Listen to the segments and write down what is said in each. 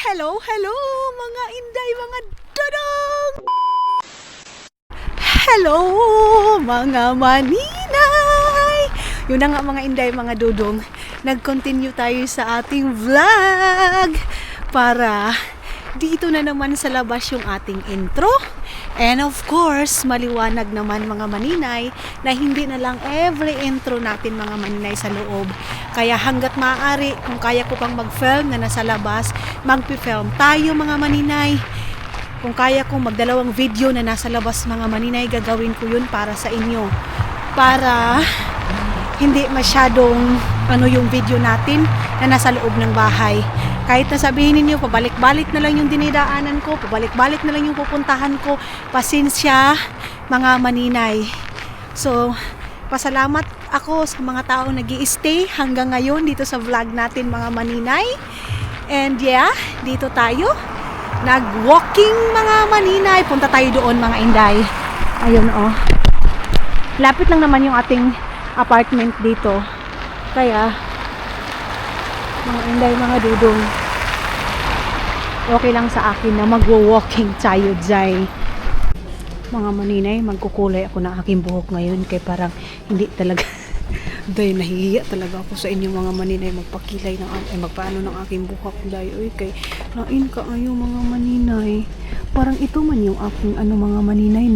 Hello, hello mga inday, mga dodong! Hello mga maninay! Yun na nga mga inday, mga dodong. Nag-continue tayo sa ating vlog para dito na naman sa labas yung ating intro. And of course, maliwanag naman mga maninay na hindi na lang every intro natin mga maninay sa loob. Kaya hanggat maaari, kung kaya ko pang mag-film na nasa labas, mag-film tayo mga maninay. Kung kaya kong magdalawang video na nasa labas mga maninay, gagawin ko yun para sa inyo. Para hindi masyadong yung video natin na nasa loob ng bahay. Kahit na sabihin ninyo, pabalik-balik na lang yung dinidaanan ko, pabalik-balik na lang yung pupuntahan ko, pasensya mga maninay. So, pasalamat ako sa mga taong nag-i-stay hanggang ngayon dito sa vlog natin mga maninay. And yeah, dito tayo nag-walking mga maninay. Punta tayo doon mga inday. Ayun oh. Lapit lang naman yung ating apartment dito. Kaya mga inday, mga dudong, okay lang sa akin na magwo-walking tayo dyan. Mga maninay, magkukulay ako ng aking buhok ngayon kaya parang hindi talaga dahil nahihiya talaga ako sa inyo mga maninay magpakilay ng magpaano ng aking buhok dahil kay lain ka ayo mga maninay. Parang ito man yung aking mga maninay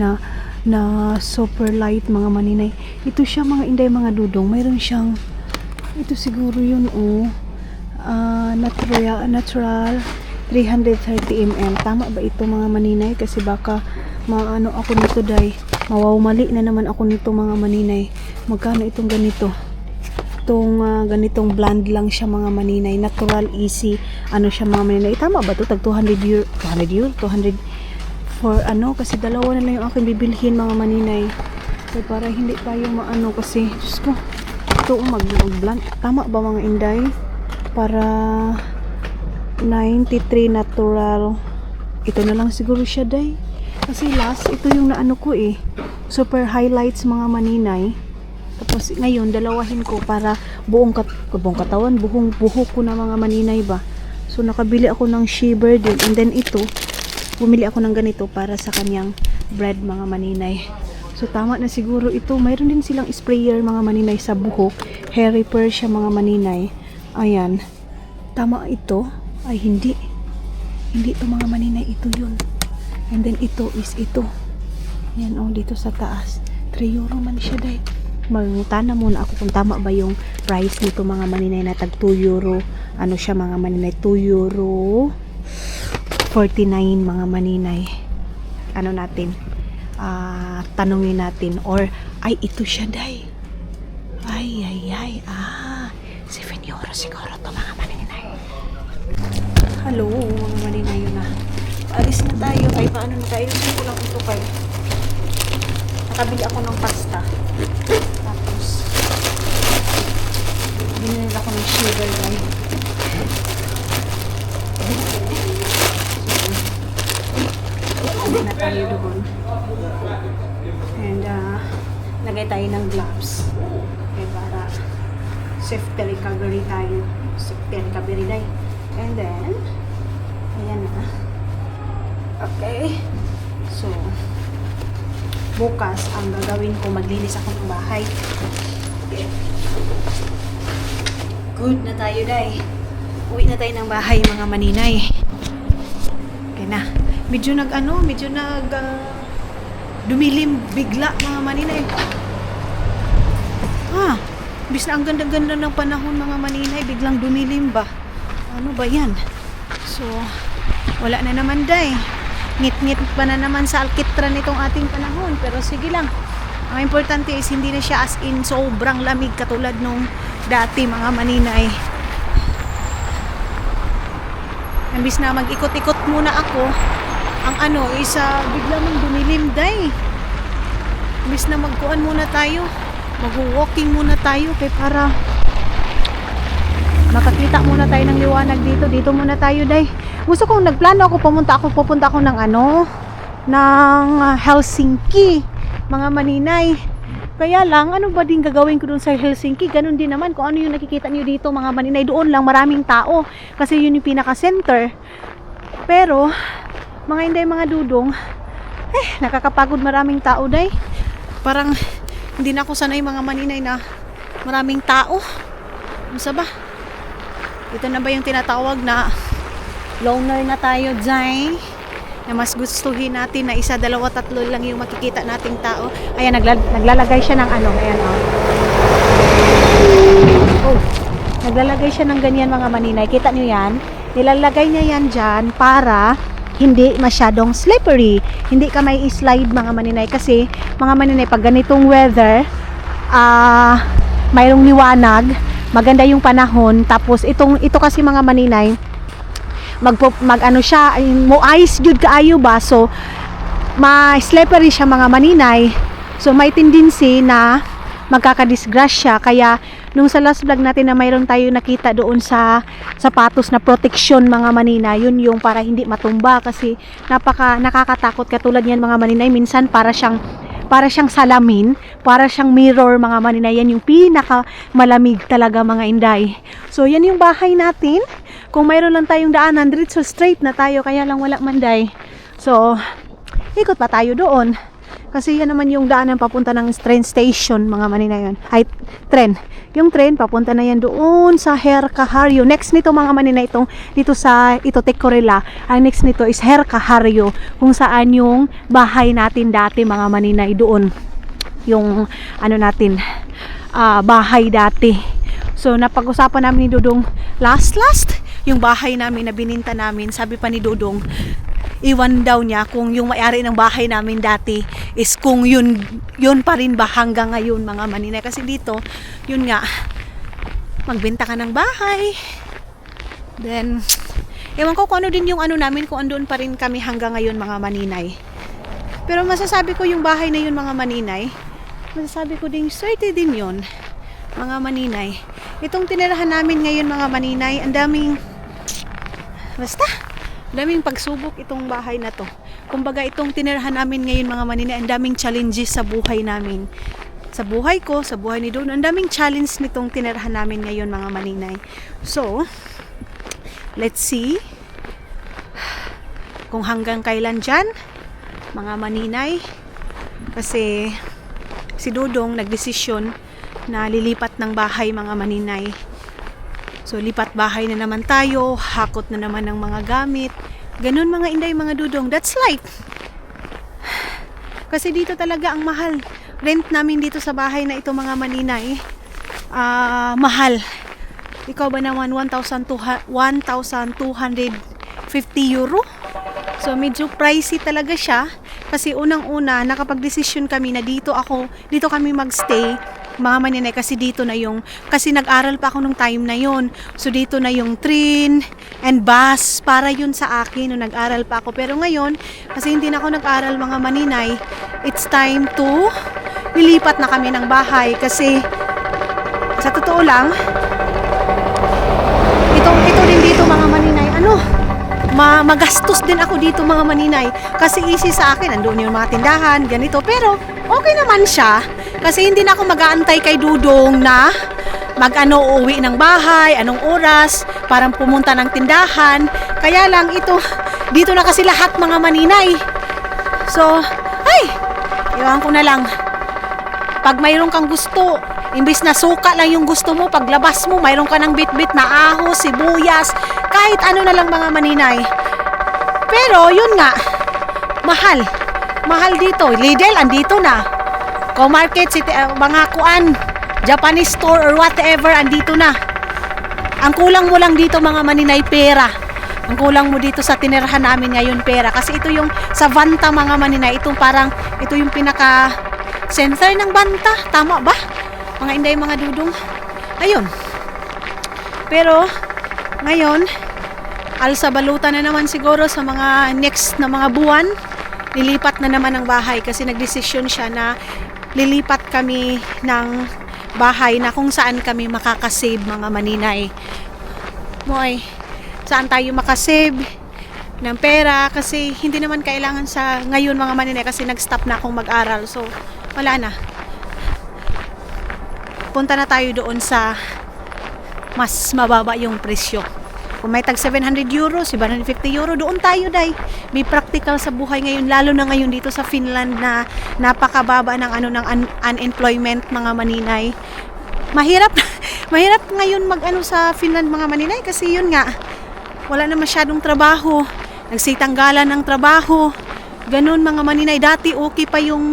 na super light mga maninay. Ito siya mga inday, mga dudong, mayroon siyang ito siguro yun natural 330 ml. Tama ba ito mga maninay? Kasi baka maano ako nito day. Mawawmali na naman ako nito mga maninay. Magkano itong ganito? Itong ganitong blonde lang siya mga maninay. Natural, easy. Ano siya mga maninay? Tama ba ito? Tag 200 euro? 200 for kasi dalawa na lang yung aking bibilhin mga maninay. So para hindi tayo maano kasi Diyos ko. Ito mag-blonde. Tama ba mga inday? Para 93 natural. Ito na lang siguro siya day. Kasi last, ito yung naano ko super highlights mga maninay. Tapos ngayon, dalawahin ko para buong katawan, buhok ko na mga maninay ba. So nakabili ako ng shiver din. And then ito, bumili ako ng ganito para sa kanyang bread mga maninay. So tama na siguro ito. Mayroon din silang sprayer mga maninay sa buhok. Hair repair siya mga maninay. Ayan. Tama ito. Ay hindi. Hindi ito mga maninay. Ito yun. And then ito is ito. Yan dito sa taas. 3 euro man siya dahil. Magtana muna ako kung tama ba yung price nito mga maninay na tag 2 euro. Ano siya mga maninay? 2 euro 49 mga maninay. Ano natin? Tanungin natin. Or, ay ito siya day. Ay. 7 euro siguro to mga maninay. Hello mga maninay, yun na. Alis na tayo. Ay paano na tayo? Gusto ko lang ito kayo. Nakabili ako ng pasta. Tapos binili ako ng sugar guys. Hindi na tayo doon. And lagay tayo ng gloves. Okay, para safety recovery tayo. Safety recovery day. And then ayan na. Okay. So bukas ang gagawin ko, maglinis ako ng bahay. Okay. Good na tayo day. Uwi na tayo ng bahay mga maninay. Okay na. Medyo dumilim bigla mga maninay. Bis na ang ganda-ganda ng panahon mga maninay, biglang dumilim ba? Ano ba yan? So, wala na naman day. Ngit-ngit pa na naman sa alkitran nitong ating panahon. Pero sige lang. Ang importante is hindi na siya as in sobrang lamig katulad nung dati mga maninay. Imbis na mag-ikot-ikot muna ako, ang isa bigla mong dumilim day. Imbis na magkuhan muna tayo, mag-walking muna tayo kay para makakita muna tayo ng liwanag dito. Dito muna tayo day. Gusto kong nagplano ako, pupunta ako ng Helsinki mga maninay. Kaya lang, ano ba din gagawin ko dun sa Helsinki? Ganun din naman kung ano yung nakikita niyo dito mga maninay. Doon lang maraming tao kasi yun yung pinaka-center. Pero mga inday mga dudong, nakakapagod, maraming tao day. Parang hindi na ako sanay mga maninay na maraming tao. Ano sa ba? Ito na ba yung tinatawag na loner na tayo dyan? Na mas gustuhin natin na isa, dalawa, tatlo lang yung makikita nating tao. Ayan, naglalagay siya ng ano. Ayan, oh. Oh, naglalagay siya ng ganyan mga maninay. Kita nyo yan? Nilalagay niya yan dyan para hindi masyadong slippery. Hindi ka may slide mga maninay. Kasi mga maninay, pag ganitong weather, mayroong liwanag, maganda yung panahon. Tapos ito kasi mga maninay, mag ano siya, mo ice jud kaayo ba, so ma-slippery siya mga maninay, so may tendency na magkakadisgrasya. Kaya nung sa last vlog natin na mayroon tayo nakita doon sa sapatos na protection mga maninay, yun yung para hindi matumba, kasi nakakatakot katulad yan mga maninay. Minsan para siyang salamin, para siyang mirror mga maninay. Yan yung pinaka malamig talaga mga inday. So yan yung bahay natin. Kung mayroon lang tayong daanan, diretso straight na tayo, kaya lang wala manday. So ikot pa tayo doon. Kasi yan naman yung daanan papunta ng train station mga maninay yun. Ay, tren. Yung train papunta na yan doon sa Hercahario. Next nito mga maninay, dito Tecorela. Ang next nito is Hercahario, kung saan yung bahay natin dati mga maninay doon. Yung ano natin, bahay dati. So napag-usapan namin ni Dudong last yung bahay namin na bininta namin. Sabi pa ni Dudong, iwan daw niya kung yung may-ari ng bahay namin dati is kung yun pa rin ba hanggang ngayon mga maninay. Kasi dito, yun nga, magbenta ka ng bahay, then ewan ko kung ano din yung ano namin, kung andun pa rin kami hanggang ngayon mga maninay. Pero masasabi ko yung bahay na yun mga maninay, masasabi ko din swerte din yun mga maninay. Itong tinirahan namin ngayon mga maninay, ang daming pagsubok itong bahay na to. Kumbaga itong tinirahan namin ngayon mga maninay, ang daming challenges sa buhay namin. Sa buhay ko, sa buhay ni Don, ang daming challenge nitong tinirahan namin ngayon mga maninay. So, let's see kung hanggang kailan dyan mga maninay. Kasi si Dudong nagdesisyon na lilipat ng bahay mga maninay. So lipat bahay na naman tayo, hakot na naman ng mga gamit. Ganun mga inday mga dudong, that's life. Kasi dito talaga ang mahal. Rent namin dito sa bahay na ito mga maninay, mahal. Ikaw ba naman 1,250 euro? So medyo pricey talaga siya. Kasi unang-una nakapag-desisyon kami na dito kami magstay mga maninay, kasi dito na kasi nag-aral pa ako nung time na yon. So dito na yung train and bus para yun sa akin nung nag-aral pa ako. Pero ngayon, kasi hindi na ako nag-aral mga maninay, it's time to lilipat na kami ng bahay. Kasi sa totoo lang, ito din dito mga maninay, magastos din ako dito mga maninay. Kasi easy sa akin, andun yung mga tindahan, ganito. Pero okay naman siya. Kasi hindi na ako mag-aantay kay Dudong na uuwi ng bahay, anong oras, parang pumunta ng tindahan. Kaya lang dito na kasi lahat mga maninay. So, iwan ko na lang. Pag mayroon kang gusto, imbis na suka lang yung gusto mo, paglabas mo, mayroon ka ng bit-bit na ahos, sibuyas, kahit ano na lang mga maninay. Pero, yun nga, mahal. Mahal dito. Lidl, andito na. Co-market, mga Japanese store or whatever, andito na. Ang kulang mo lang dito mga maninay, pera. Ang kulang mo dito sa tinirahan namin ngayon, pera. Kasi ito yung sa Vanta mga maninay, ito yung pinaka center ng Vanta. Tama ba? Mga inday, mga dudong. Ayun. Pero ngayon, alsabalutan na naman siguro sa mga next na mga buwan. Lilipat na naman ang bahay kasi nagdesisyon siya na lilipat kami ng bahay na kung saan kami makakasave mga maninay. Saan tayo makasave ng pera, kasi hindi naman kailangan sa ngayon mga maninay, kasi nag-stop na akong mag-aral. So wala na. Punta na tayo doon sa mas mababa yung presyo. Kung may tag 700 euro, 750 euro, doon tayo, day. May practical sa buhay ngayon, lalo na ngayon dito sa Finland na napakababa ng unemployment, mga maninay. Mahirap mahirap ngayon sa Finland, mga maninay, kasi yun nga, wala na masyadong trabaho. Nagsitanggalan ng trabaho. Ganun, mga maninay. Dati okay pa yung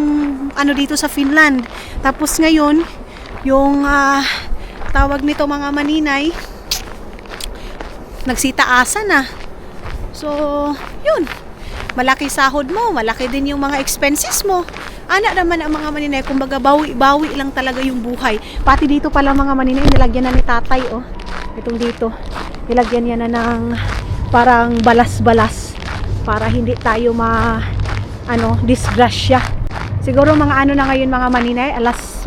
dito sa Finland. Tapos ngayon, yung tawag nito, mga maninay, nagsitaasa na. So, yun. Malaki sahod mo, malaki din yung mga expenses mo. Ana naman ang mga maninay, kumbaga bawi lang talaga yung buhay. Pati dito pala, mga maninay, nilagyan na ni tatay, oh. Itong dito. Nilagyan niya na ng parang balas-balas para hindi tayo disgrasya. Siguro mga na ngayon, mga maninay,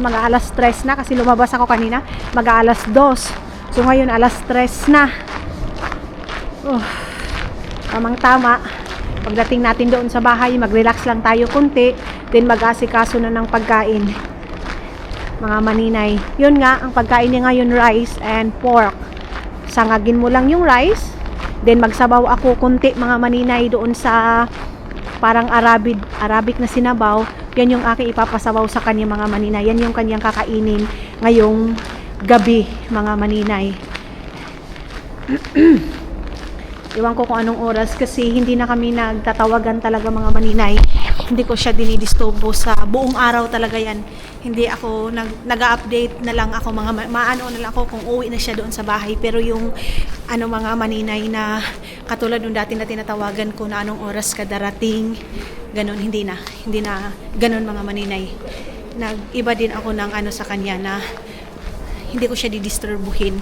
mga alas 3 na, kasi lumabas ako kanina, alas 2. So ngayon alas 3 na. Tamang-tama. Pagdating natin doon sa bahay, mag-relax lang tayo kunti, then mag-asikaso na ng pagkain, mga maninay. Yun nga, ang pagkain niya ngayon, rice and pork. Sangagin mo lang yung rice, then magsabaw ako kunti, mga maninay, doon sa parang Arabic na sinabaw. Yan yung aking ipapasabaw sa kanya, mga maninay. Yan yung kanyang kakainin ngayong gabi, mga maninay. Iwan ko kung anong oras, kasi hindi na kami nagtatawagan talaga, mga maninay. Hindi ko siya dinidisturbo sa buong araw talaga yan. Hindi ako nag-update na lang ako, maano na lang ako kung uwi na siya doon sa bahay. Pero yung mga maninay na katulad nung dati na tinatawagan ko na anong oras ka darating, ganun, hindi na ganun, mga maninay. Nag-iba din ako ng sa kanya, na hindi ko siya didisturbuhin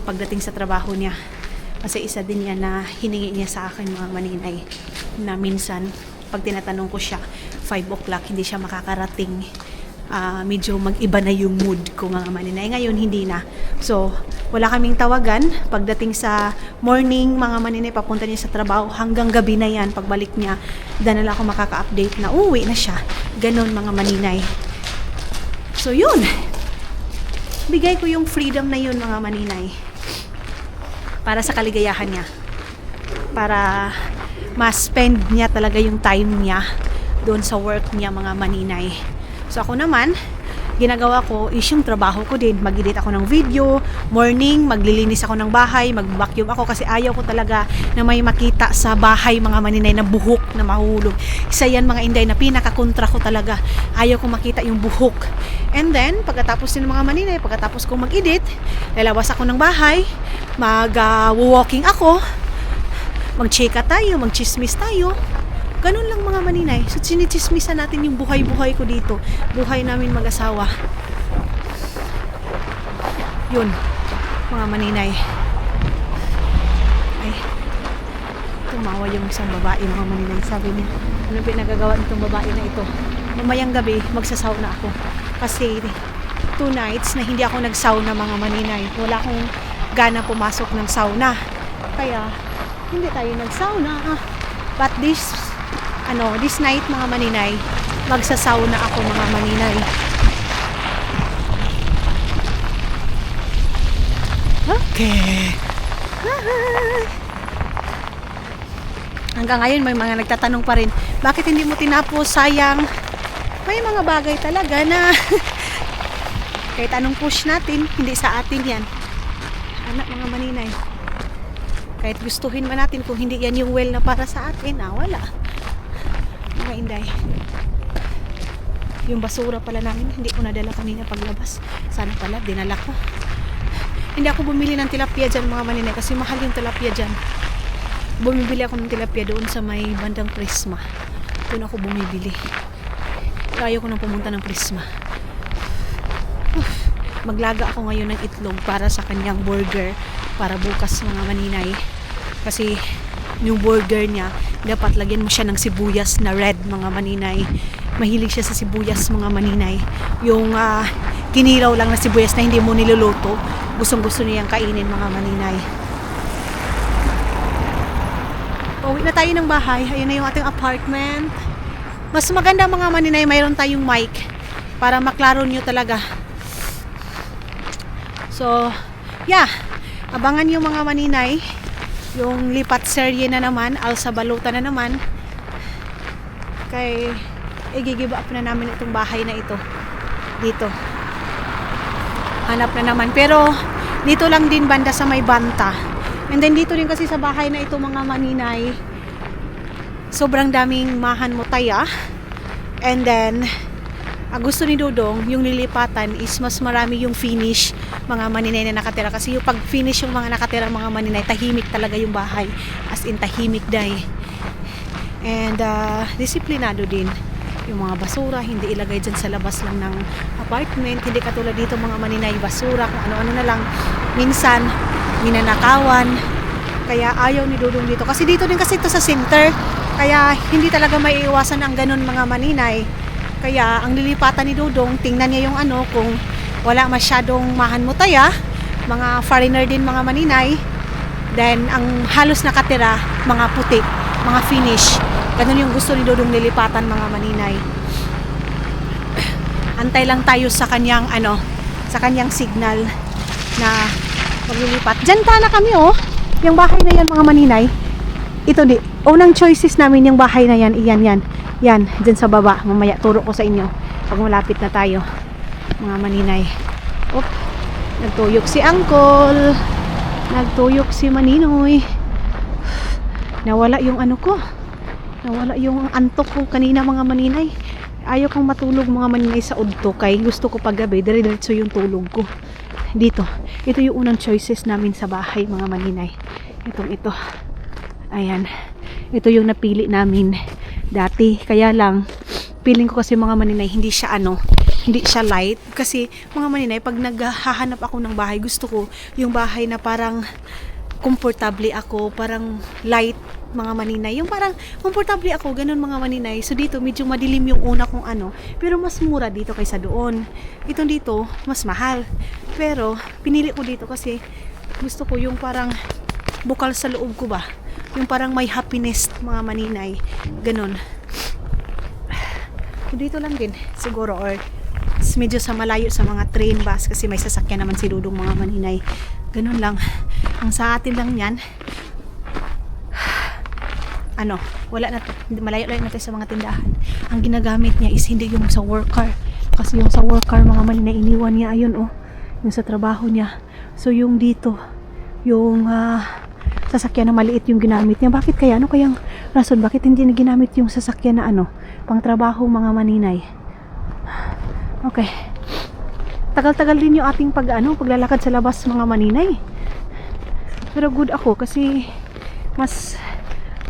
pagdating sa trabaho niya. Kasi isa din yan na hiningi niya sa akin, mga maninay, na minsan pag tinatanong ko siya 5 o'clock hindi siya makakarating. Medyo mag-iba na yung mood ko, mga maninay. Ngayon hindi na. So wala kaming tawagan pagdating sa morning, mga maninay, papunta niya sa trabaho, hanggang gabi na yan. Pagbalik niya, danala ako makaka-update na uwi na siya. Ganon, mga maninay. So yun, bigay ko yung freedom na yun, mga maninay, para sa kaligayahan niya, para ma-spend niya talaga yung time niya doon sa work niya, mga maninay. So ako naman, ginagawa ko is yung trabaho ko din. Mag-edit ako ng video, morning, maglilinis ako ng bahay, mag-vacuum ako, kasi ayaw ko talaga na may makita sa bahay, mga maninay, na buhok na mahulog. Isa yan, mga inday, na pinakakontra ko talaga. Ayaw ko makita yung buhok. And then, pagkatapos din, mga maninay, pagkatapos ko mag-edit, lalabas ako ng bahay, mag-walking ako, mag-chika tayo, mag-chismis tayo. Ganun lang, mga maninay. So, sinichismisan natin yung buhay-buhay ko dito. Buhay namin mag-asawa. Yun, mga maninay. Ay, tumawa yung isang babae, mga maninay. Sabi niya, ano pinagagawa nitong babae na ito? Mamayang gabi, magsasauna ako. Kasi 2 nights na hindi ako nag-sauna, mga maninay. Wala akong gana pumasok ng sauna. Kaya, hindi tayo nag-sauna. But this night, mga maninay, magsasauna ako, mga maninay. Okay. Hanggang ngayon may mga nagtatanong pa rin, bakit hindi mo tinapos, sayang. May mga bagay talaga na kahit anong push natin, hindi sa atin yan. Anak, mga maninay, kahit gustuhin man natin, kung hindi yan yung well na para sa atin, wala. Mga inday, yung basura pala namin, hindi ko nadala kanina paglabas. Sana pala, dinala ko. Hindi ako bumili ng tilapia dyan, mga maninay, kasi mahal yung tilapia dyan. Bumibili ako ng tilapia doon sa may bandang Prisma. Doon ako bumibili. Ayaw ko nang pumunta ng Prisma. Maglaga ako ngayon ng itlog para sa kanyang burger, para bukas, mga maninay. Kasi yung burger niya, dapat lagyan mo siya ng sibuyas na red, mga maninay. Mahilig siya sa sibuyas, mga maninay. Yung kinilaw lang na sibuyas na hindi mo niluluto, gustong-gusto niyang kainin, mga maninay. Uwi na tayo ng bahay. Ayun na yung ating apartment. Mas maganda, mga maninay, mayroon tayong mic para maklaro nyo talaga. So, yeah, abangan yung mga maninay yung lipat serye na naman, alsa baluta na naman. Kay i-give up na namin itong bahay na ito. Dito. Hanap na naman. Pero dito lang din banda sa may banta. And then dito din kasi sa bahay na ito mga maninay, sobrang daming mahan mutaya. And then gusto ni Dudong yung lilipatan is mas marami yung finish mga maninay na nakatira, kasi yung pag finish yung mga nakatira mga maninay, tahimik talaga yung bahay, as in tahimik day. And disiplinado din yung mga basura, hindi ilagay dyan sa labas lang ng apartment, hindi katulad dito mga maninay, basura kung ano-ano na lang, minsan ninanakawan. Kaya ayaw ni Dudong dito, kasi dito din kasi ito sa center, kaya hindi talaga maiiwasan ang ganun mga maninay. Kaya ang lilipatan ni Dudong, tingnan niya yung ano, kung wala masyadong mahan mutaya, mga foreigner din mga maninay, then ang halos nakatira mga puti, mga finish. Ganun yung gusto ni Dudong lilipatan mga maninay. Antay lang tayo sa kanyang ano, sa kanyang signal na maglilipat. Diyan na kami oh. Yung bahay na yan mga maninay, ito di, unang choices namin yung bahay na yan, yan, dyan sa baba. Mamaya turo ko sa inyo pag malapit na tayo mga maninay. Oh, nagtuyok si Uncle, nagtuyok si Maninoy. Nawala yung ano ko, nawala yung antok ko kanina mga maninay. Ayaw kong matulog mga maninay sa udto, kay gusto ko paggabi dire-diretso yung tulog ko dito. Ito yung unang choices namin sa bahay mga maninay, ito, ayan, ito yung napili namin dati. Kaya lang feeling ko kasi mga maninay, hindi siya light, kasi mga maninay, pag naghahanap ako ng bahay, gusto ko yung bahay na parang komportable ako, parang light mga maninay, yung parang komportable ako, ganun mga maninay. So dito medyo madilim yung una kong ano, pero mas mura dito kaysa doon. Itong dito mas mahal, pero pinili ko dito kasi gusto ko yung parang bukal sa loob ko ba, yung parang may happiness mga maninay, ganun. Dito lang din siguro, or medyo sa malayo sa mga train bus, kasi may sasakyan naman si Dudong mga maninay, ganun lang. Ang sa atin lang yan, ano, wala na, malayo lang natin sa mga tindahan. Ang ginagamit niya is hindi yung sa work car, kasi yung sa work car mga maninay, iniwan niya, ayun oh, yung sa trabaho niya. So yung dito, yung sasakyan na maliit yung ginamit niya. Bakit kaya? Ano kayang rason? Bakit hindi na ginamit yung sasakyan na ano, pang trabaho mga maninay? Okay. Tagal-tagal din yung ating paglalakad sa labas mga maninay. Pero good ako kasi mas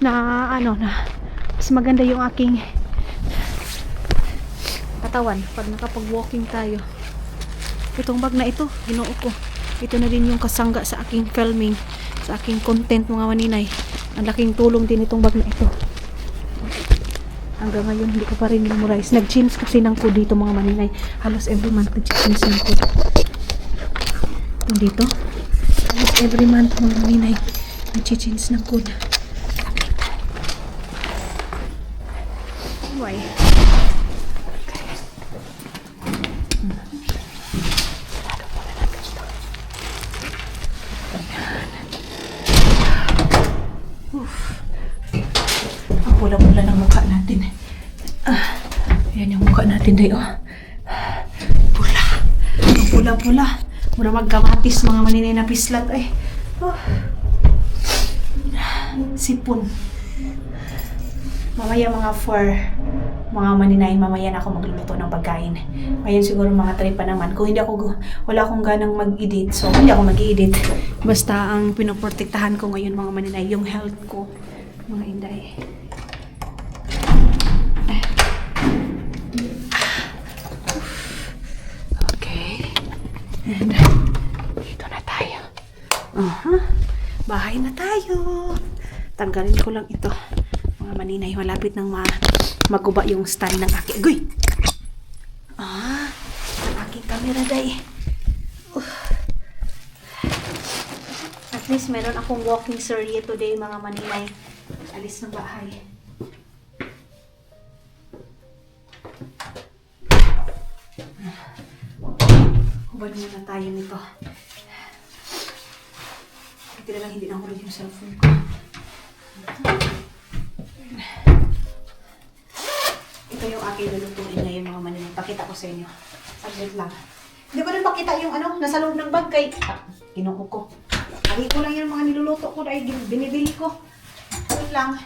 mas maganda yung aking katawan pag nakapag-walking tayo. Itong bag na ito, ginoo ko. Ito na din yung kasangga sa aking filming, sa aking content mga maninay. Ang laking tulong din itong bag na ito. Hanggang ngayon hindi ko pa rin memorize. Nag-change kasi ng code dito mga maninay. Halos every month nag-change ng code. Itong dito, halos every month mga maninay nag-change ng code. Why? Ang pula-pula ng mukha natin. Ayan yung mukha natin dayo. Pula. Ang pula-pula. Mura magkamatis mga maninay na pislat ay. Sipon. Mamaya mga 4 mga maninay, mamaya na ako magluluto ng pagkain. Ngayon siguro mga 3 pa naman. Kung hindi wala akong ganang mag-edit, so hindi ako mag-edit. Basta ang pinoprotektahan ko ngayon mga maninay, yung health ko mga inday. Okay. And dito na tayo. Bahay na tayo. Tanggalin ko lang ito. Mga maninay, malapit nang maguba yung stand ng aking. Agoy! Ang aking camera day. At least meron akong walking surya today mga maninay. Alis ng bahay. Hubad muna tayo nito. Ito Buti na lang hindi nahulog yung cellphone ko. Ito yung aking lulutuin ngayon mga maninay. Pakita ko sa inyo. Saglit lang. Hindi ko rin pakita yung nasa loob ng bag kay kinuha ko. Kali ko lang yung mga niluluto ko dahil binibili ko. Yun lang.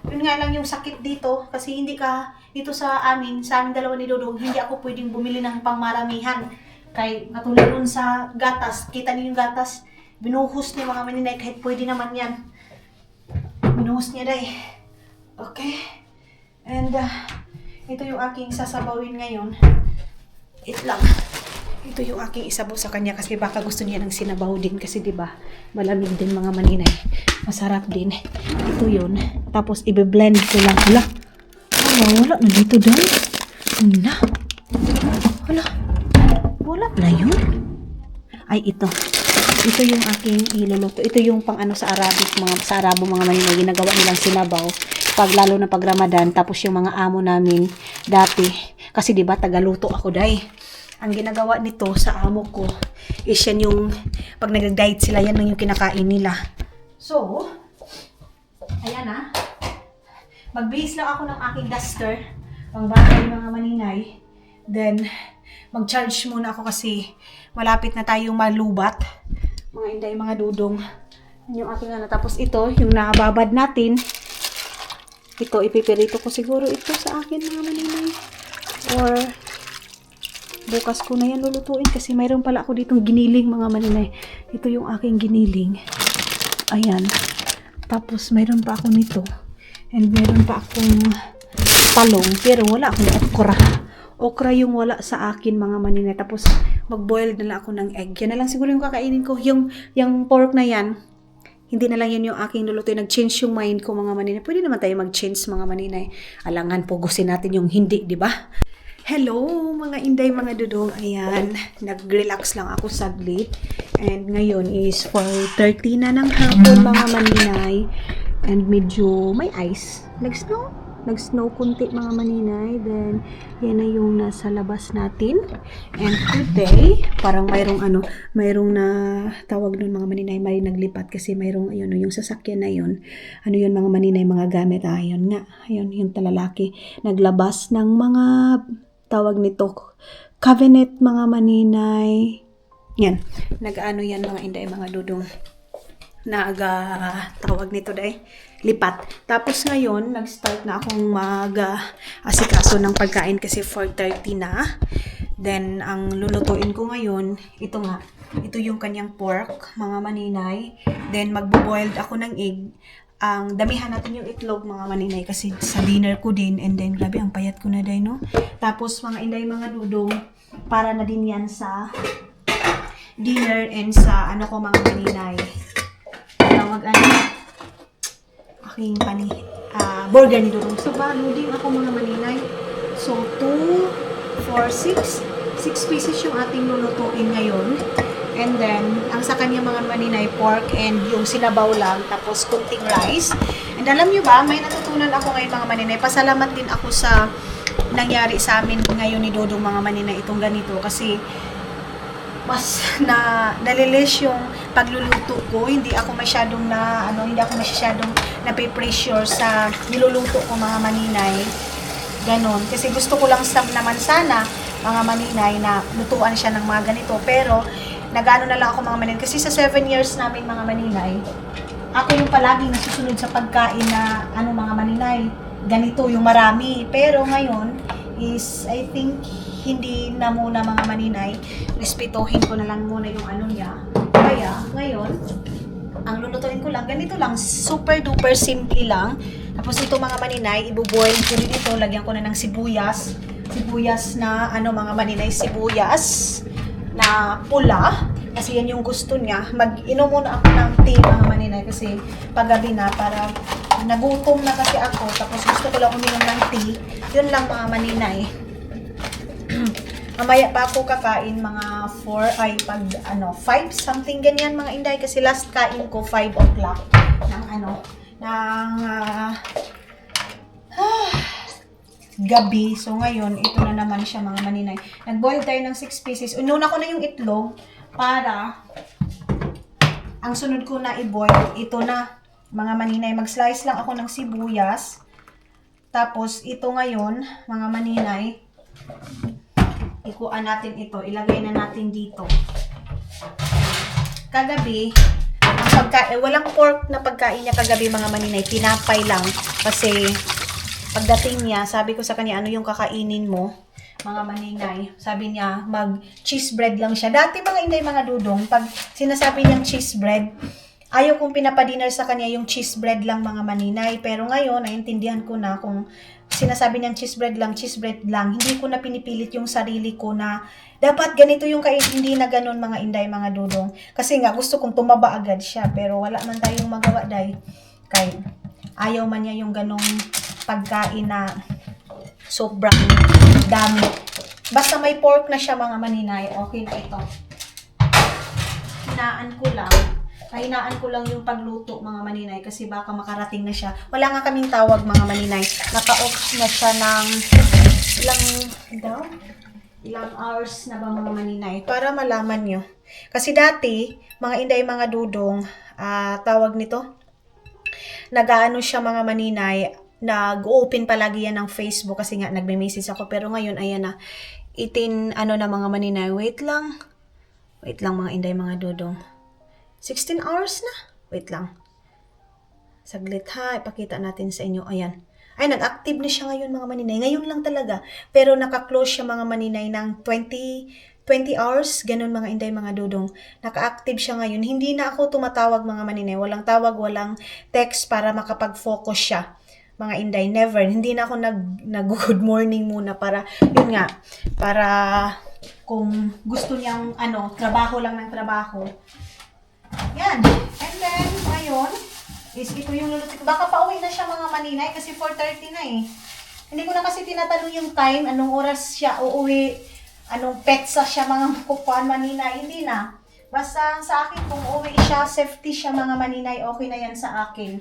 Yun nga lang yung sakit dito kasi hindi ka dito sa amin dalawa ni Dodong, hindi ako pwedeng bumili ng pangmaramihan. Kay katulad nun sa gatas, kita niyo yung gatas, binuhos niya mga maninay kahit pwede naman yan. Binuhos niya dahil. Okay. And ito yung aking sasabawin ngayon. It lang. Ito yung aking isabaw sa kanya kasi baka gusto niya ng sinabaw din kasi 'di ba? Malamig din mga maninay. Masarap din. Ito 'yun. Tapos i-blend ko lang. Wala na dito daw. Wala na 'yun. Ay ito. Ito yung aking iluluto. Ito yung pang sa Arabic sa Arabo mga maninay ginagawa nilang sinabaw. Lalo na pag Ramadan tapos yung mga amo namin dati kasi 'di ba tagaluto ako dai. Ang ginagawa nito sa amo ko is yan yung pag nag-diet sila, yan lang yung kinakain nila. So, ayan na. Mag-base lang ako ng aking duster. Pang bagay mga maninay. Then, mag-charge muna ako kasi malapit na tayong malubat. Mga inday, mga dudong. Yan yung aking Tapos ito, yung nababad natin. Ito, ipipirito ko siguro ito sa akin mga maninay. Or bukas ko na yan lulutuin kasi mayroon pala ako ditong giniling mga maninay. Ito yung aking giniling. Ayan. Tapos mayroon pa ako nito. And mayroon pa akong talong. Pero wala akong okra. Okra yung wala sa akin mga maninay. Tapos mag-boil na lang ako ng egg. Yan na lang siguro yung kakainin ko. Yung pork na yan, hindi na lang yan yung aking lulutuin. Nag-change yung mind ko mga maninay. Pwede naman tayo mag-change mga maninay. Alangan pugusin natin yung hindi, di ba? Hello mga inday, mga dudong. Ayan, nag-relax lang ako saglit. And ngayon is 4:30 na ng hapon mga maninay. And medyo may ice. Nag-snow kunti mga maninay. Then, yan na yung nasa labas natin. And today, parang mayroong na tawag nun mga maninay, may naglipat kasi mayroong yung sasakyan na yun. Ano yun mga maninay, mga gamit. Ayun nga, ayun yung talalaki. Naglabas ng mga tawag nito, cabinet mga maninay. Yan. Nag-ano yan mga inday, mga dudong. Tawag nito dahil lipat. Tapos ngayon, nag-start na akong mag-asikaso ng pagkain kasi 4:30 na. Then, ang lulutuin ko ngayon, ito nga. Ito yung kanyang pork, mga maninay. Then, magbo-boiled ako ng egg. Ang damihan natin yung itlog mga maninay kasi sa dinner ko din. And then, grabe, ang payat ko na dahil, no? Tapos, mga inday, mga dudong, para na din yan sa dinner and sa ko mga maninay. Aking burger ni Dudong. So, loading ako mga maninay. So, 2, 4, 6 pieces yung ating lulutuin ngayon. And then, ang sa kanya mga maninay, pork and yung sinabaw lang, tapos kunting rice. And alam nyo ba, may natutunan ako ngayon mga maninay. Pasalamat din ako sa nangyari sa amin ngayon ni Dodong mga maninay itong ganito. Kasi, mas nalilis yung pagluluto ko. Hindi ako masyadong nape-pressure sa niluluto ko mga maninay. Ganon. Kasi gusto ko lang naman sana mga maninay na lutuan siya ng mga ganito. Pero, nag-ano na lang ako mga maninay. Kasi sa 7 years namin mga maninay, ako yung palaging nasusunod sa pagkain na mga maninay. Ganito yung marami. Pero ngayon is, I think, hindi na muna mga maninay. Respetuhin ko na lang muna yung niya. Kaya, ngayon, ang lulutuin ko lang, ganito lang, super duper simple lang. Tapos ito mga maninay, ibuboil ko rin ito, lagyan ko na ng sibuyas. Sibuyas na, mga maninay, sibuyas na pula. Kasi yan yung gusto niya. Mag-inom muna ako ng tea mga maninay kasi paggabi na para nagutom na kasi ako. Tapos gusto ko lang uminom ng tea. Yun lang mga maninay. Mamaya pa ako kakain mga 5 something ganyan mga inday kasi last kain ko 5 o'clock gabi. So ngayon ito na naman siya mga maninay. Nag-boil tayo ng 6 pieces. Ununa ko na yung itlog para ang sunod ko na i-boil, ito na, mga maninay. Mag-slice lang ako ng sibuyas. Tapos, ito ngayon, mga maninay, ikuan natin ito. Ilagay na natin dito. Kagabi, ang pagkain, walang pork na pagkain niya kagabi, mga maninay. Tinapay lang. Kasi, pagdating niya, sabi ko sa kanya, ano yung kakainin mo? Mga maninay. Sabi niya, mag-cheese bread lang siya. Dati mga inday, mga dudong, pag sinasabi niyang cheese bread, ayaw kong pinapadinner sa kanya yung cheese bread lang, mga maninay. Pero ngayon, naintindihan ko na kung sinasabi niyang cheese bread lang. Hindi ko na pinipilit yung sarili ko na dapat ganito yung kain, hindi na ganun, mga inday, mga dudong. Kasi nga, gusto kong tumaba agad siya. Pero wala man tayong magawa, day. Kay ayaw man niya yung ganong pagkain na sobrang dami. Basta may pork na siya, mga maninay, okay na ito. Kahinaan ko lang yung pagluto, mga maninay, kasi baka makarating na siya. Wala nga kaming tawag, mga maninay. Naka-off na siya ng ilang hours na ba, mga maninay, para malaman nyo. Kasi dati, mga inday, mga dudong, tawag nito, nag-aano siya, mga maninay, nag-open palagi yan ng Facebook kasi nga nagme-message ako. Pero ngayon, ayan na, na, mga maninay, wait lang mga inday, mga dudong, 16 hours na, wait lang, saglit ha, ipakita natin sa inyo. Ayan, ay nag-active na siya ngayon, mga maninay, ngayon lang talaga, pero naka-close siya, mga maninay, ng 20 hours, ganun, mga inday, mga dudong, naka-active siya ngayon. Hindi na ako tumatawag, mga maninay, walang tawag, walang text para makapag-focus siya, mga inday, never. Hindi na ako nag-good morning muna para, yun nga, para kung gusto niyang, trabaho lang ng trabaho. Yan. And then, ngayon, is ito yung lulutin. Baka pauwi na siya, mga maninay, kasi 4:30 na eh. Hindi ko na kasi tinatanong yung time, anong oras siya uuwi, anong petsa siya, mga kukuan, maninay, hindi na. Basta sa akin, kung uwi siya, safety siya, mga maninay, okay na yan sa akin.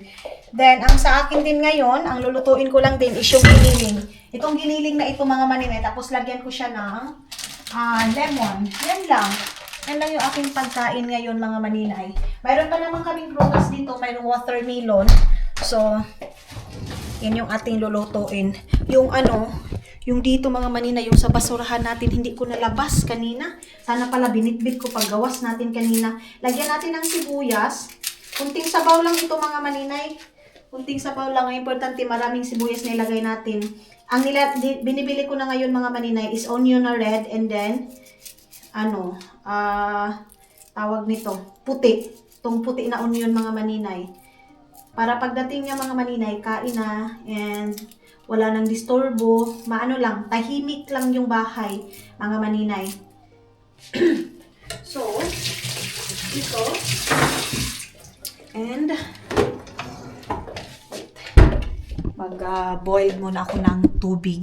Then, ang sa akin din ngayon, ang lulutuin ko lang din is yung giniling. Itong giniling na ito, mga maninay, tapos lagyan ko siya ng lemon. Yan lang. Yan lang yung aking pagkain ngayon, mga maninay. Mayroon pa naman kaming prutas dito, mayroong watermelon. So, yan yung ating lulutuin. Yung dito, mga maninay, yung sa basurahan natin, hindi ko nalabas kanina. Sana pala binitbit ko paggawas natin kanina. Lagyan natin ng sibuyas. Kunting sabaw lang ito, mga maninay. Kunting sabaw lang. Ang importante, maraming sibuyas na ilagay natin. Ang binibili ko na ngayon, mga maninay, is onion na red, and then, tawag nito, puti. Itong puti na onion, mga maninay. Para pagdating niya, mga maninay, kain na, and wala nang disturbo, lang, tahimik lang yung bahay, mga maninay. So, ito, and mag-boil muna ako ng tubig.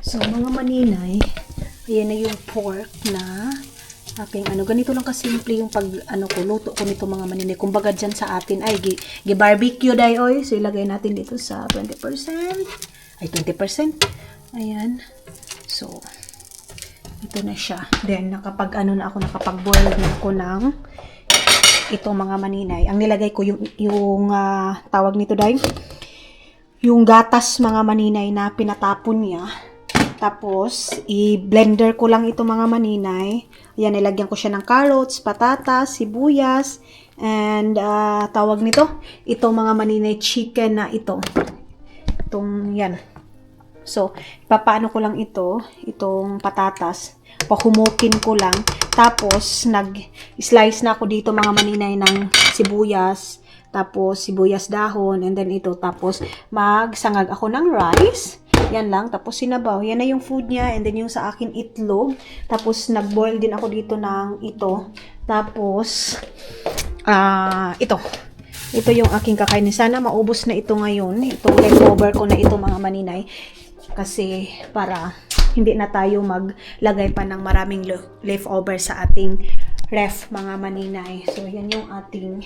So, mga maninay, ayan na yung pork na aking ganito lang kasimple yung luto ko nito, mga maninay. Kumbaga dyan sa atin, ay, barbecue day, oy. So, ilagay natin dito sa 20%. Ay, 20%. Ayan. So, ito na siya. Then, nakapag-boil na ako ng itong mga maninay. Ang nilagay ko yung tawag nito, day, yung gatas, mga maninay, na pinatapon niya. Tapos, i-blender ko lang ito, mga maninay. Ayan, nilagyan ko siya ng carrots, patatas, sibuyas, and tawag nito, itong mga maninay, chicken na ito. Itong yan. So, ipapaano ko lang itong patatas. Pahumukin ko lang. Tapos, nag-slice na ako dito, mga maninay, ng sibuyas. tapos sibuyas dahon, and then ito, tapos magsangag ako ng rice. Yan lang, tapos sinabaw. Yan na yung food niya, and then yung sa akin itlog. Tapos nagboil din ako dito ng ito. Tapos, ito. Ito yung aking kakainin. Sana maubos na ito ngayon. Itong leftover ko na ito mga maninay. Kasi para hindi na tayo maglagay pa ng maraming leftover sa ating ref mga maninay. So, yan yung ating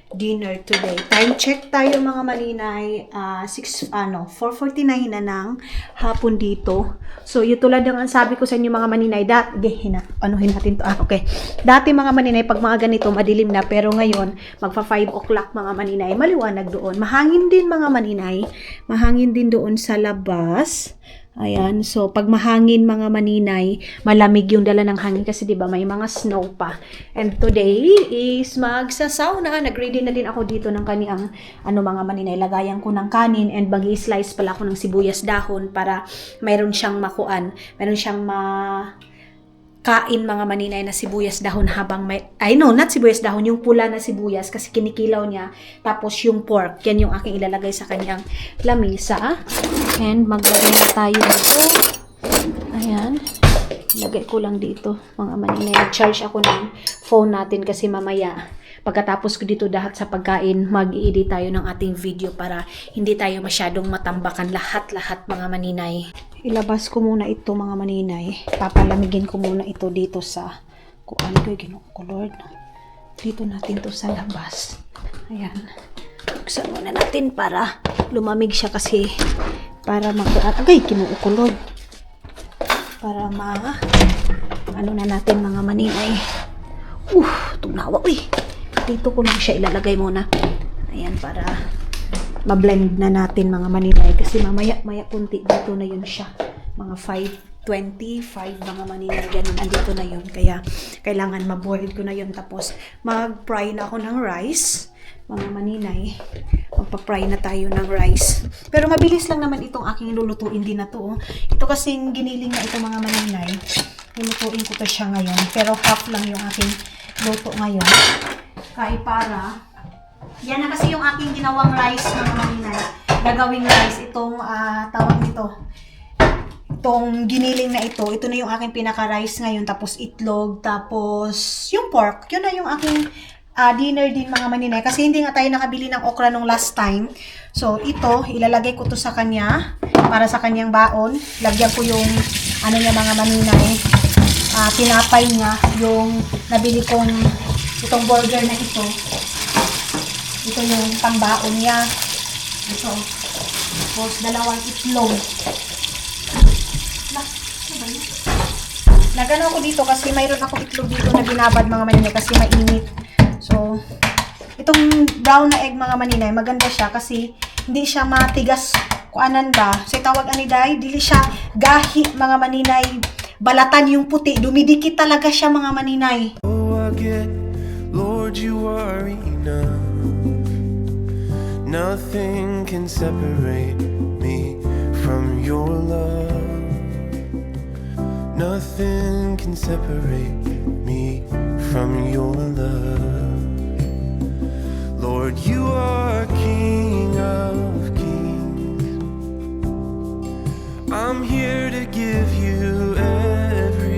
dinner today. Time check tayo mga maninay. 4:49 na ng hapon dito. So, yung tulad ng sabi ko sa inyo mga maninay, anuhin natin to. Okay. Dati mga maninay, pag mga ganito, madilim na. Pero ngayon, magpa 5 o'clock mga maninay, maliwanag doon. Mahangin din mga maninay. Mahangin din doon sa labas. Ayan, so pag mahangin mga maninay, malamig yung dala ng hangin kasi 'di ba may mga snow pa. And today is magsasauna. Nag-ready na din ako dito ng kaniyang mga maninay, lagayan ko ng kanin and bagi-slice pala ako ng sibuyas dahon para mayroon siyang makuan. Mayroon siyang kain mga maninay na sibuyas dahon habang not sibuyas dahon, yung pula na sibuyas kasi kinikilaw niya. Tapos yung pork, yan yung aking ilalagay sa kanyang lamisa. And maglagay na tayo nito. Ayan. Lagay ko lang dito mga maninay. Nag-charge ako ng phone natin kasi mamaya pagkatapos ko dito lahat sa pagkain, mag-i-edit tayo ng ating video para hindi tayo masyadong matambakan lahat-lahat mga maninay. Ilabas ko muna ito mga maninay. Papalamigin ko muna ito dito sa kuan ko, Ginoo ko Lord. Dito natin to sa labas. Ayan. Buksan muna natin para lumamig siya kasi para Ginoo ko Lord. Para na natin mga maninay. Tugnawa dito ko lang siya ilalagay muna. Ayan, para ma-blend na natin mga maninay. Kasi maya kunti dito na yun siya. Mga 5:25 mga maninay. Ganun, andito na yun. Kaya, kailangan ma-boil ko na yun. Tapos, mag-fry na ako ng rice. Mga maninay. Magpa-fry na tayo ng rice. Pero mabilis lang naman itong aking lulutuin din na to. Ito kasing giniling na ito mga maninay. Lulutuin ko to siya ngayon. Pero half lang yung aking luto ngayon. Kaya para yan na kasi yung aking ginawang rice mga maninay. Gagawing rice itong tawag nito. Itong giniling na ito. Ito na yung aking pinaka-rice ngayon. Tapos itlog. Tapos yung pork. Yun na yung aking dinner din mga maninay. Kasi hindi nga tayo nakabili ng okra nung last time. So ito, ilalagay ko to sa kanya. Para sa kanyang baon. Lagyan ko yung niya mga maninay. Tinapay niya. Yung nabili kong itong burger na ito. Ito yung pangbaon niya. Ito. Tapos, dalawang itlog. Nagano ko dito kasi mayroon ako itlog dito na binabad mga maninay kasi mainit. So, itong brown na egg mga maninay, maganda siya kasi hindi siya matigas kuanan ba. So, tawag aniday, dili siya gahi mga maninay. Balatan yung puti. Dumidikit talaga siya mga maninay. Lord, you are enough. Nothing can separate me from your love. Nothing can separate me from your love. Lord, you are King of kings. I'm here to give you everything.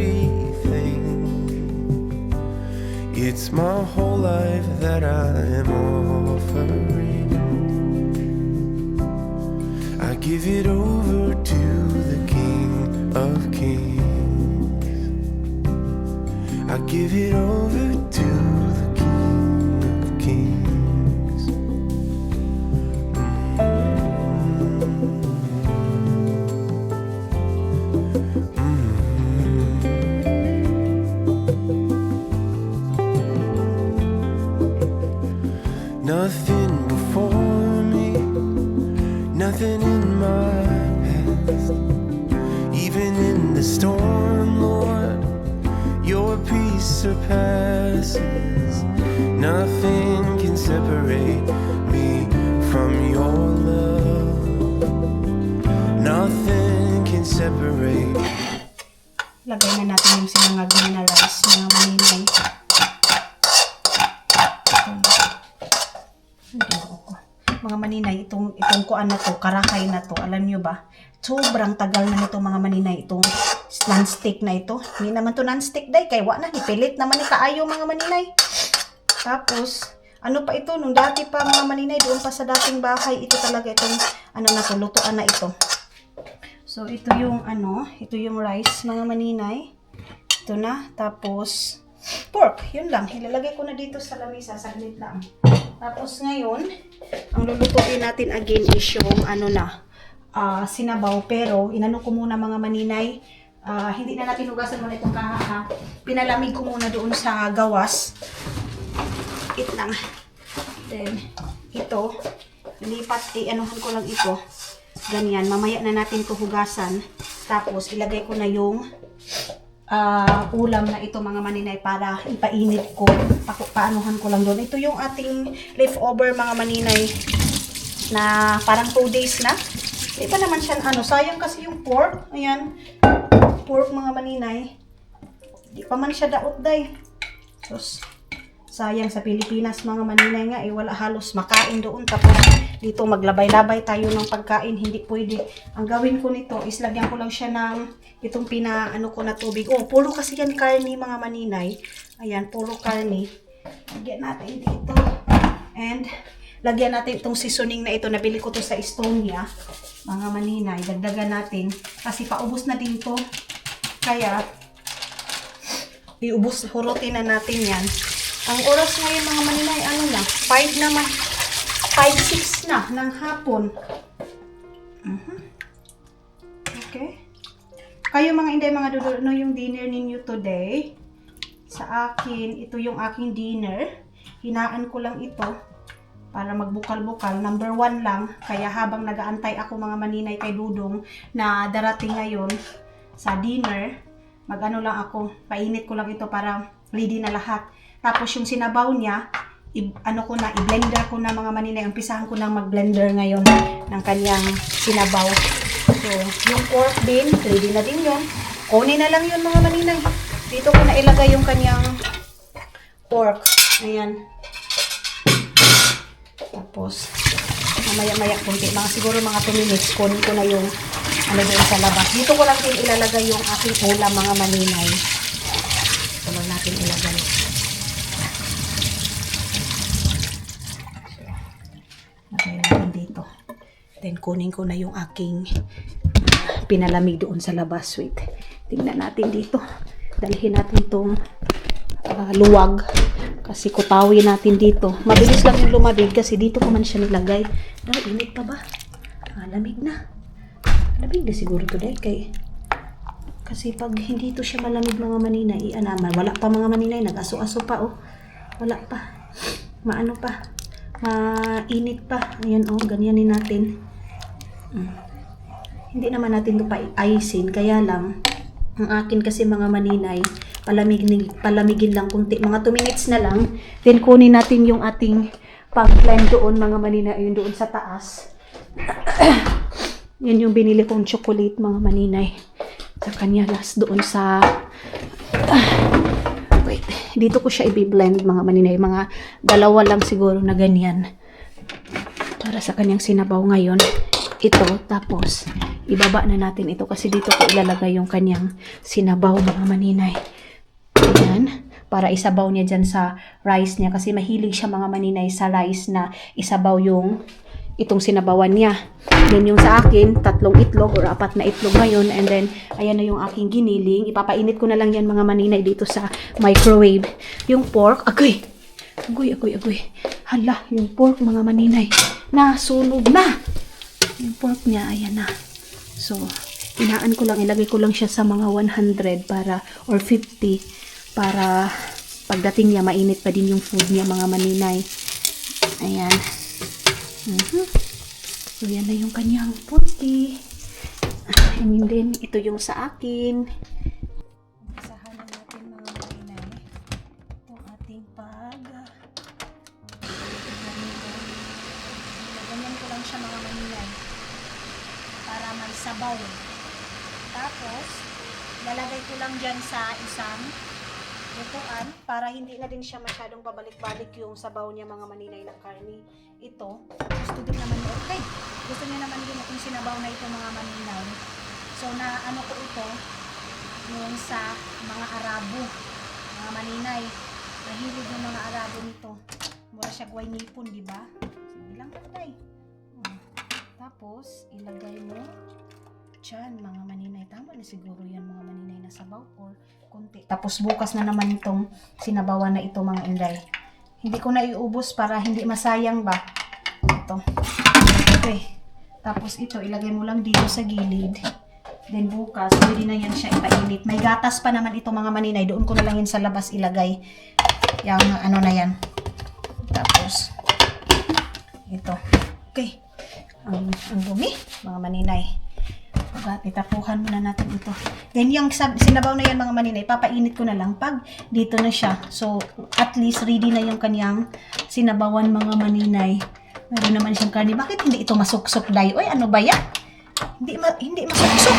It's my whole life that I am offering. I give it over to the King of Kings. I give it over to the King of Kings. Nothing before me, nothing in my past. Even in the storm, Lord, your peace surpasses. Nothing can separate me from your love. Nothing can separate. Lagay na natin yung sinangag na rice mga maninay. Hindi. mga maninay, itong kuan na to, karahay na to, alam nyo ba? Sobrang tagal na nito mga maninay, itong non-stick na ito. Hindi naman to non-stick day, kay wa na, ipilit naman ni kaayo mga maninay. Tapos, ano pa ito, nung dati pa mga maninay, doon pa sa dating bahay, ito talaga itong, ano na to, lutuan na ito. So, ito yung, ito yung rice mga maninay. Ito na, tapos, pork, yun lang. Ilalagay ko na dito sa lamesa, saglit lang. Tapos ngayon, ang lulutuin natin again is yung sinabaw. Pero inano ko muna mga maninay, hindi na natin hugasan muna itong kaha. Pinalamig ko muna doon sa gawas. It lang. Then, ito, anuhan ko lang ito. Ganyan, mamaya na natin ito hugasan. Tapos, ilagay ko na yung ulam na ito mga maninay para ipainit ko, paanuhan ko lang doon. Ito yung ating leftover mga maninay na parang 2 days na. Iba naman siya, sayang kasi yung pork. Ayan, pork mga maninay. Di pa man siya daot day. Sus, sayang sa Pilipinas mga maninay nga, wala halos makain doon. Tapos dito maglabay-labay tayo ng pagkain, hindi pwede. Ang gawin ko nito is lagyan ko lang siya ng itong ko na tubig. Oh, puro kasi yan karne mga maninay. Ayan, puro karne. Lagyan natin dito. And lagyan natin itong seasoning na ito. Nabili ko to sa Estonia. Mga maninay, dagdagan natin. Kasi paubos na din to. Kaya, hurutin na natin yan. Ang oras ngayon mga maninay, 5 naman. 5-6 na ng hapon. Okay. Kayo mga inday, mga dudo, yung dinner ninyo today? Sa akin, ito yung aking dinner. Hinaan ko lang ito para magbukal-bukal. Number 1 lang. Kaya habang nagaantay ako mga maninay kay Dudong na darating ngayon sa dinner, lang ako. Painit ko lang ito para ready na lahat. Tapos yung sinabaw niya, i-blender ko na mga maninay. Umpisahan ko na mag-blender ngayon ng kanyang sinabaw. So, yung pork din, ready na din yun. Kunin na lang yun mga maninay. Dito ko na ilagay yung kanyang pork. Ayan. Tapos, mamaya-maya kunti. Siguro mga 2 minutes, kunin ko na yung doon sa labas. Dito ko lang din ilalagay yung aking ulam mga maninay. Ito lang natin ilagay. Dito. Then kunin ko na yung aking pinalamig doon sa labas. Wait. Tingnan natin dito. Dalhin natin tong luwag. Kasi kutawin natin dito. Mabilis lang yung lumabig kasi dito ko man siya nilagay. Init pa ba? Lamig na. Lamig na siguro today. Kasi pag hindi to siya malamig mga maninay, wala pa mga maninay. Nag-aso-aso pa oh. Wala pa. Maano pa. Mainit pa. Ayan ganyanin natin. Hindi naman natin ito pa-icein. Kaya lang, ang akin kasi mga maninay, palamigin lang kunti. Mga 2 minutes na lang. Then kunin natin yung ating pag-blend doon mga maninay. Ayun doon sa taas. Yan yung binili kong chocolate mga maninay. Sa kanya last doon sa... wait. Dito ko siya i-blend mga maninay. Mga 2 lang siguro na ganyan. Para sa kanyang sinabaw ngayon. Ito. Tapos, ibaba na natin ito. Kasi dito ko ilalagay yung kanyang sinabaw mga maninay. Ayan. Para isabaw niya dyan sa rice niya. Kasi mahilig siya mga maninay sa rice na isabaw yung itong sinabawan niya. Then yung sa akin, 3 itlog or 4 na itlog ngayon. And then, ayan na yung aking giniling. Ipapainit ko na lang yan mga maninay dito sa microwave. Yung pork, agoy. Hala, yung pork mga maninay. Nasunog na. Yung pork niya, ayan na. So, inaan ko lang, ilagay ko lang siya sa mga 100 para, or 50 para pagdating niya, mainit pa din yung food niya mga maninay. Ayan. So, yan na yung kanyang porky. And then, ito yung sa akin. Umpisahan na natin mga maninay. Itong ating ganyan ko lang siya mga maninay. Para may sabaw. Tapos, lalagay ko lang dyan sa isang lutuan para hindi na din siya masyadong pabalik-balik yung sabaw niya mga maninay ng karne. Ito, gusto din naman ni okay. Gusto niya naman din itong sinabaw na ito mga maninay. So na ano ko ito yung sa mga Arabo, mga maninay. Mahilig yung mga Arabo nito. Mura siya guway nipon, di ba? Sige lang patay. Tapos ilagay mo dyan mga maninay. Tama na siguro yan mga maninay na sabaw or konti. Tapos bukas na naman itong sinabawan na ito mga inday. Hindi ko na iubos para hindi masayang ba. Ito. Okay. Tapos ito ilagay mo lang dito sa gilid. Then bukas, pwede na yan siya ipainit. May gatas pa naman ito mga maninay. Doon ko na lang yan sa labas ilagay. Yung ano na yan. Tapos, ito. Okay. Ang dumi, mga maninay. Itapuhan muna natin ito. Then yung sinabaw na yan mga maninay, papainit ko na lang pag dito na siya. So, at least ready na yung kanyang sinabawan mga maninay. Meron naman siyang karne. Bakit hindi ito masuksok, day? Oy, ano ba yan? Hindi masuksok.